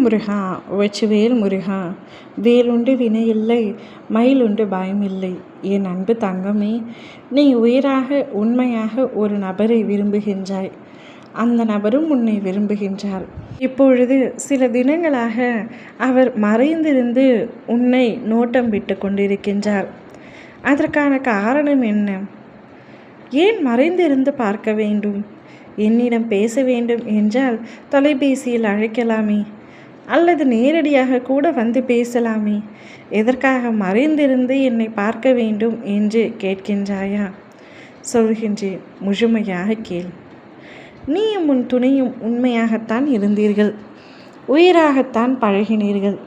முருகா வெற்றிவேல் முருகா, வேலுண்டு வினையில்லை, மயிலுண்டு பயமில்லை. என் அன்பு தங்கமே, நீ உயிராக உண்மையாக ஒரு நபரை விரும்புகின்றாய். அந்த நபரும் உன்னை விரும்புகின்றார். இப்பொழுது சில தினங்களாக அவர் மறைந்திருந்து உன்னை நோட்டம் விட்டு கொண்டிருக்கின்றார். அதற்கான காரணம் என்ன? ஏன் மறைந்திருந்து பார்க்க வேண்டும்? என்னிடம் பேச வேண்டும் என்றால் தொலைபேசியில் அழைக்கலாமே, அல்லது நேரடியாக கூட வந்து பேசலாமே. எதற்காக மறைந்திருந்து என்னை பார்க்க வேண்டும் என்று கேட்கின்றாயா? சொல்கின்றேன், முழுமையாக கேள். நீயும் உன் துணையும் உண்மையாகத்தான் இருந்தீர்கள், உயிராகத்தான் பழகினீர்கள்.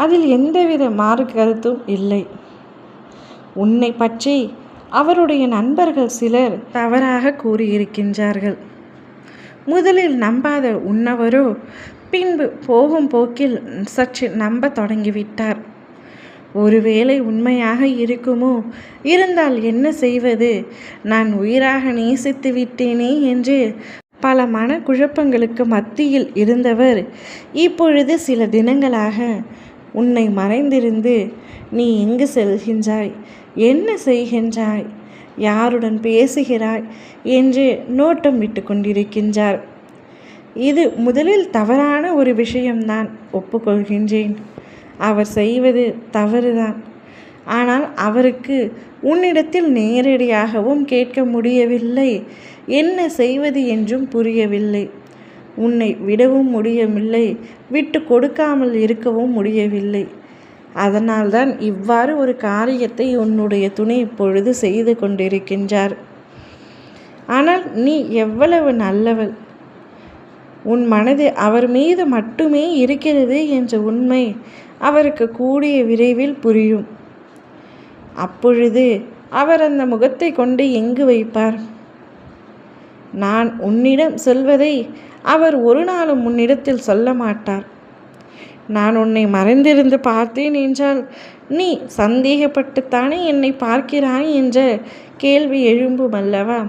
அதில் எந்தவித மாறு கருத்தும் இல்லை. உன்னை பற்றி அவருடைய நண்பர்கள் சிலர் தவறாக கூறியிருக்கின்றார்கள். முதலில் நம்பாத உன்னவரோ பின்பு போகும் போக்கில் சற்று நம்ப தொடங்கிவிட்டார். ஒருவேளை உண்மையாக இருக்குமோ? இருந்தால் என்ன செய்வது? நான் உயிராக நேசித்து விட்டேனே என்று பல மனக்குழப்பங்களுக்கு மத்தியில் இருந்தவர் இப்பொழுது சில தினங்களாக உன்னை மறைந்திருந்து நீ எங்கு செல்கின்றாய், என்ன செய்கின்றாய், யாருடன் பேசுகிறாய் என்று நோட்டம் விட்டு கொண்டிருக்கின்றார். இது முதலில் தவறான ஒரு விஷயம்தான், ஒப்புக்கொள்கின்றேன். அவர் செய்வது தவறுதான். ஆனால் அவருக்கு உன்னிடத்தில் நேரடியாகவும் கேட்க முடியவில்லை, என்ன செய்வது என்றும் புரியவில்லை. உன்னை விடவும் முடியவில்லை, விட்டு கொடுக்காமல் இருக்கவும் முடியவில்லை. அதனால்தான் இவ்வாறு ஒரு காரியத்தை உன்னுடைய துணை இப்பொழுது செய்து கொண்டிருக்கின்றார். ஆனால் நீ எவ்வளவு நல்லவள்! உன் மனது அவர் மீது மட்டுமே இருக்கிறது என்ற உண்மை அவருக்கு கூடிய விரைவில் புரியும். அப்பொழுது அவர் அந்த முகத்தை கொண்டு எங்கு வைப்பார்? நான் உன்னிடம் சொல்வதை அவர் ஒரு நாளும் உன்னிடத்தில் சொல்ல மாட்டார். நான் உன்னை மறைந்திருந்து பார்த்தேன் என்றால் நீ சந்தேகப்பட்டுத்தானே என்னை பார்க்கிறாய் என்ற கேள்வி எழும்பும் அல்லவா?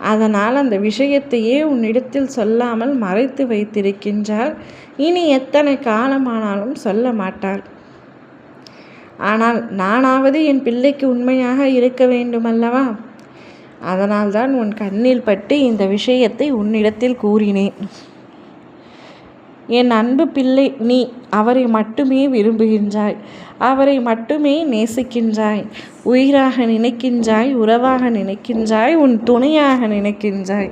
அதனால் அந்த விஷயத்தையே உன்னிடத்தில் சொல்லாமல் மறைத்து வைத்திருக்கின்றார். இனி எத்தனை காலமானாலும் சொல்ல மாட்டார். ஆனால் நானாவது என் பிள்ளைக்கு உண்மையாக இருக்க வேண்டுமல்லவா? அதனால்தான் உன் கண்ணில் பட்டு இந்த விஷயத்தை உன்னிடத்தில் கூறினேன். என் அன்பு பிள்ளை, நீ அவரை மட்டுமே விரும்புகின்றாய், அவரை மட்டுமே நேசிக்கின்றாய், உயிராக நினைக்கின்றாய், உறவாக நினைக்கின்றாய், உன் துணையாக நினைக்கின்றாய்.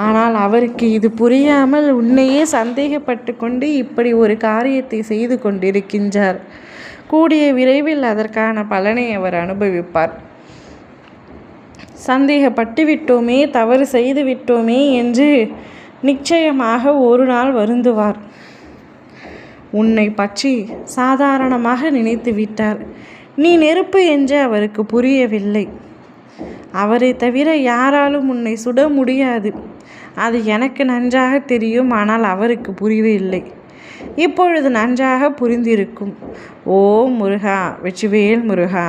ஆனால் அவருக்கு இது புரியாமல் உன்னையே சந்தேகப்பட்டு கொண்டு இப்படி ஒரு காரியத்தை செய்து கொண்டிருக்கின்றார். கூடிய விரைவில் அதற்கான பலனை அவர் அனுபவிப்பார். சந்தேகப்பட்டு விட்டோமே, தவறு செய்து விட்டோமே என்று நிச்சயமாக ஒரு நாள் வருந்துவார். உன்னை பற்றி சாதாரணமாக நினைத்து விட்டார். நீ நெருப்பு என்று அவருக்கு புரியவில்லை. அவரை தவிர யாராலும் உன்னை சுட முடியாது, அது எனக்கு நன்றாக தெரியும். ஆனால் அவருக்கு புரியவில்லை. இப்பொழுது நன்றாக புரிந்திருக்கும். ஓ முருகா, வெற்றிவேல் முருகா.